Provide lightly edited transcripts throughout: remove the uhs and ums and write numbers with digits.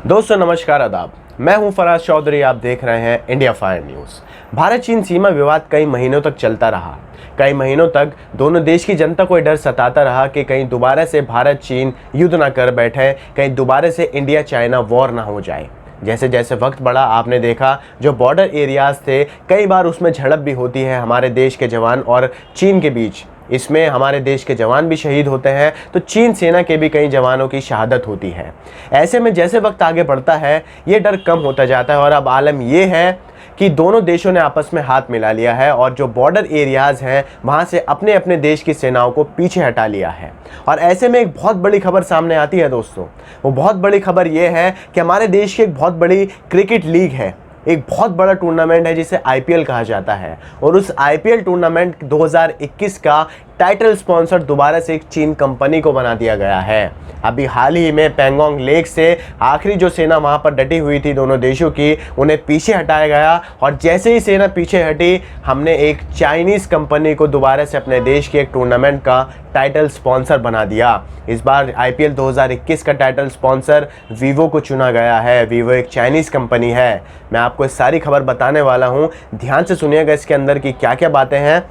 दोस्तों नमस्कार आदाब। मैं हूं फराज चौधरी। आप देख रहे हैं इंडिया फायर न्यूज़। भारत चीन सीमा विवाद कई महीनों तक चलता रहा। कई महीनों तक दोनों देश की जनता को डर सताता रहा कि कहीं दोबारा से भारत चीन युद्ध ना कर बैठे, कहीं दोबारा से इंडिया चाइना वॉर ना हो जाए। जैसे जैसे वक्त बढ़ा आपने देखा जो बॉर्डर एरियाज थे कई बार उसमें झड़प भी होती है हमारे देश के जवान और चीन के बीच। इसमें हमारे देश के जवान भी शहीद होते हैं तो चीन सेना के भी कई जवानों की शहादत होती है। ऐसे में जैसे वक्त आगे बढ़ता है ये डर कम होता जाता है और अब आलम ये है कि दोनों देशों ने आपस में हाथ मिला लिया है और जो बॉर्डर एरियाज हैं वहाँ से अपने अपने देश की सेनाओं को पीछे हटा लिया है। और ऐसे में एक बहुत बड़ी खबर सामने आती है दोस्तों। वो बहुत बड़ी खबर ये है कि हमारे देश की एक बहुत बड़ी क्रिकेट लीग है, एक बहुत बड़ा टूर्नामेंट है जिसे आईपीएल कहा जाता है। और उस आईपीएल टूर्नामेंट 2021 का टाइटल स्पॉन्सर दोबारा से एक चीन कंपनी को बना दिया गया है। अभी हाल ही में पैंगोंग लेक से आखिरी जो सेना वहां पर डटी हुई थी दोनों देशों की, उन्हें पीछे हटाया गया और जैसे ही सेना पीछे हटी हमने एक चाइनीज़ कंपनी को दोबारा से अपने देश के एक टूर्नामेंट का टाइटल स्पॉन्सर बना दिया। इस बार आईपीएल 2021 का टाइटल स्पॉन्सर वीवो को चुना गया है। वीवो एक चाइनीज़ कंपनी है। मैं आपको इस सारी खबर बताने वाला हूँ, ध्यान से सुनिएगा इसके अंदर की क्या क्या बातें हैं।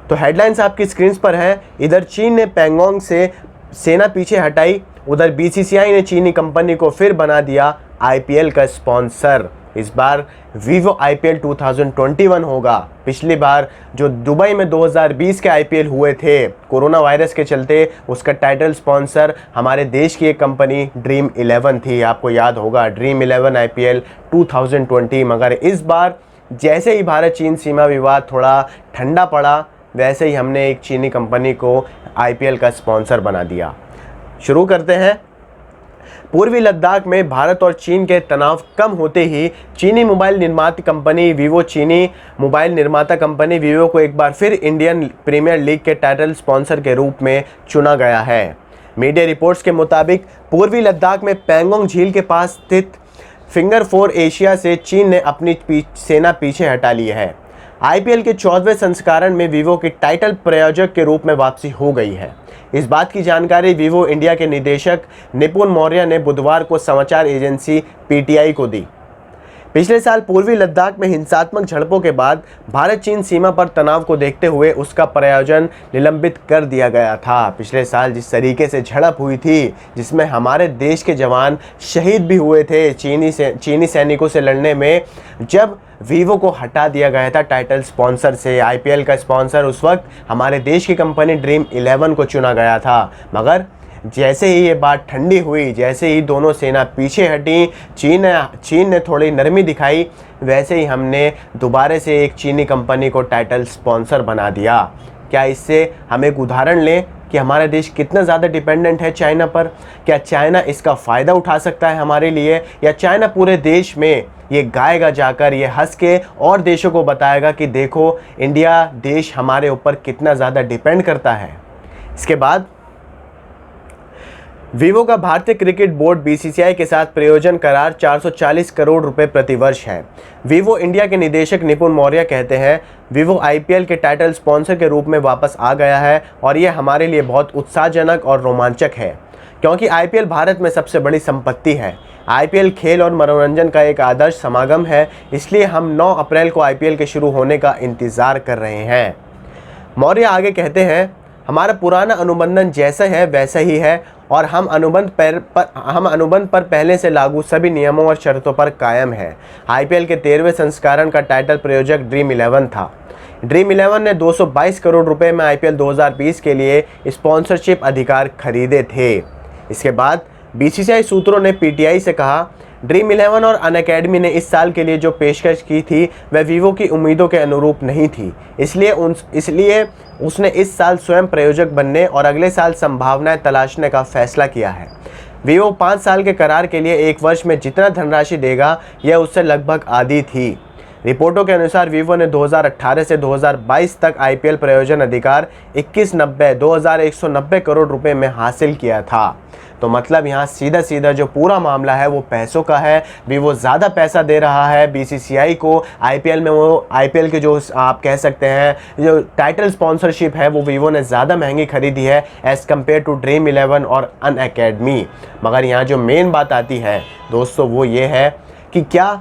तो हेडलाइंस आपकी स्क्रीन पर है। इधर चीन ने पैंगोंग से सेना पीछे हटाई, उधर बीसीसीआई ने चीनी कंपनी को फिर बना दिया आईपीएल का स्पॉन्सर। इस बार वीवो आईपीएल 2021 होगा। पिछली बार जो दुबई में 2020 के आईपीएल हुए थे कोरोना वायरस के चलते, उसका टाइटल स्पॉन्सर हमारे देश की एक कंपनी ड्रीम 11 थी। आपको याद होगा ड्रीम 11 आईपीएल 2020। मगर इस बार जैसे ही भारत चीन सीमा विवाद थोड़ा ठंडा पड़ा वैसे ही हमने एक चीनी कंपनी को आईपीएल का स्पॉन्सर बना दिया। शुरू करते हैं। पूर्वी लद्दाख में भारत और चीन के तनाव कम होते ही चीनी मोबाइल निर्माता कंपनी वीवो चीनी मोबाइल निर्माता कंपनी वीवो को एक बार फिर इंडियन प्रीमियर लीग के टाइटल स्पॉन्सर के रूप में चुना गया है। मीडिया रिपोर्ट्स के मुताबिक पूर्वी लद्दाख में पैंगोंग झील के पास स्थित फिंगर 4 एशिया से चीन ने अपनी सेना पीछे हटा ली है। आईपीएल के 14वें संस्करण में वीवो के टाइटल प्रायोजक के रूप में वापसी हो गई है। इस बात की जानकारी वीवो इंडिया के निदेशक निपुण मौर्य ने बुधवार को समाचार एजेंसी पीटीआई को दी। पिछले साल पूर्वी लद्दाख में हिंसात्मक झड़पों के बाद भारत चीन सीमा पर तनाव को देखते हुए उसका प्रायोजन निलंबित कर दिया गया था। पिछले साल जिस तरीके से झड़प हुई थी जिसमें हमारे देश के जवान शहीद भी हुए थे चीनी सैनिकों से लड़ने में, जब वीवो को हटा दिया गया था टाइटल स्पॉन्सर से, आईपीएल का स्पॉन्सर उस वक्त हमारे देश की कंपनी ड्रीम 11 को चुना गया था। मगर जैसे ही ये बात ठंडी हुई, जैसे ही दोनों सेना पीछे हटी, चीन ने थोड़ी नरमी दिखाई, वैसे ही हमने दोबारा से एक चीनी कंपनी को टाइटल स्पॉन्सर बना दिया। क्या इससे हम एक उदाहरण लें कि हमारा देश कितना ज़्यादा डिपेंडेंट है चाइना पर? क्या चाइना इसका फ़ायदा उठा सकता है हमारे लिए, या चाइना पूरे देश में ये गाएगा जाकर, ये हंस के और देशों को बताएगा कि देखो इंडिया देश हमारे ऊपर कितना ज़्यादा डिपेंड करता है? इसके बाद वीवो का भारतीय क्रिकेट बोर्ड बीसीसीआई के साथ प्रयोजन करार 440 करोड़ रुपए प्रतिवर्ष है। वीवो इंडिया के निदेशक निपुण मौर्य कहते हैं, वीवो आईपीएल के टाइटल स्पॉन्सर के रूप में वापस आ गया है और ये हमारे लिए बहुत उत्साहजनक और रोमांचक है क्योंकि आईपीएल भारत में सबसे बड़ी संपत्ति है। आईपीएल खेल और मनोरंजन का एक आदर्श समागम है, इसलिए हम 9 अप्रैल को आईपीएल के शुरू होने का इंतज़ार कर रहे हैं। मौर्य आगे कहते हैं, हमारा पुराना अनुबंधन जैसा है वैसा ही है और हम अनुबंध पर पहले से लागू सभी नियमों और शर्तों पर कायम है। आईपीएल के 13वें संस्करण का टाइटल प्रायोजक ड्रीम 11 था। ड्रीम 11 ने 222 करोड़ रुपए में आईपीएल 2020 के लिए स्पॉन्सरशिप अधिकार खरीदे थे। इसके बाद बीसीसीआई सूत्रों ने पीटीआई से कहा, ड्रीम 11 और अनअकैडमी ने इस साल के लिए जो पेशकश की थी वह वीवो की उम्मीदों के अनुरूप नहीं थी, इसलिए उसने इस साल स्वयं प्रायोजक बनने और अगले साल संभावनाएं तलाशने का फैसला किया है। वीवो 5 साल के करार के लिए 1 वर्ष में जितना धनराशि देगा यह उससे लगभग आधी थी। रिपोर्टों के अनुसार वीवो ने 2018 से 2022 तक आईपीएल प्रायोजन अधिकार 2190 करोड़ रुपए में हासिल किया था। तो मतलब यहाँ सीधा सीधा जो पूरा मामला है वो पैसों का है। वीवो ज़्यादा पैसा दे रहा है बीसीसीआई को आईपीएल में। वो आईपीएल के जो आप कह सकते हैं जो टाइटल स्पॉन्सरशिप है वो वीवो ने ज़्यादा महंगी खरीदी है एज़ कम्पेयर टू ड्रीम 11 और अनअकैडमी। मगर यहाँ जो मेन बात आती है दोस्तों वो ये है कि क्या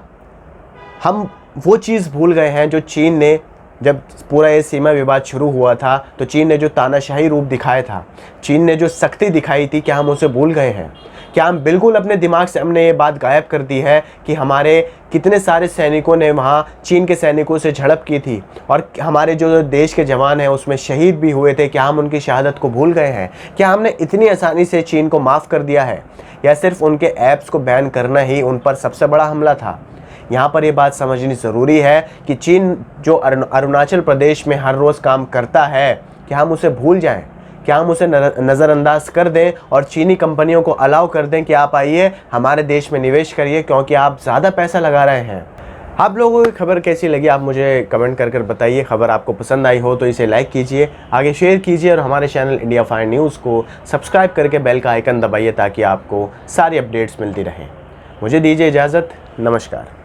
हम वो चीज़ भूल गए हैं जो चीन ने, जब पूरा ये सीमा विवाद शुरू हुआ था तो चीन ने जो तानाशाही रूप दिखाया था, चीन ने जो सख्ती दिखाई थी, क्या हम उसे भूल गए हैं? क्या हम बिल्कुल अपने दिमाग से हमने ये बात गायब कर दी है कि हमारे कितने सारे सैनिकों ने वहाँ चीन के सैनिकों से झड़प की थी और हमारे जो देश के जवान हैं उसमें शहीद भी हुए थे? क्या हम उनकी शहादत को भूल गए हैं? क्या हमने इतनी आसानी से चीन को माफ़ कर दिया है, या सिर्फ उनके ऐप्स को बैन करना ही उन पर सबसे बड़ा हमला था? यहाँ पर ये बात समझनी ज़रूरी है कि चीन जो अरुणाचल प्रदेश में हर रोज़ काम करता है, क्या हम उसे भूल जाएं? क्या हम उसे नज़रअंदाज कर दें और चीनी कंपनियों को अलाउ कर दें कि आप आइए हमारे देश में निवेश करिए क्योंकि आप ज़्यादा पैसा लगा रहे हैं? आप लोगों की खबर कैसी लगी आप मुझे कमेंट कर बताइए। खबर आपको पसंद आई हो तो इसे लाइक कीजिए, आगे शेयर कीजिए और हमारे चैनल इंडिया फाइन न्यूज़ को सब्सक्राइब करके बेल का आइकन दबाइए ताकि आपको सारी अपडेट्स मिलती रहें। मुझे दीजिए इजाज़त, नमस्कार।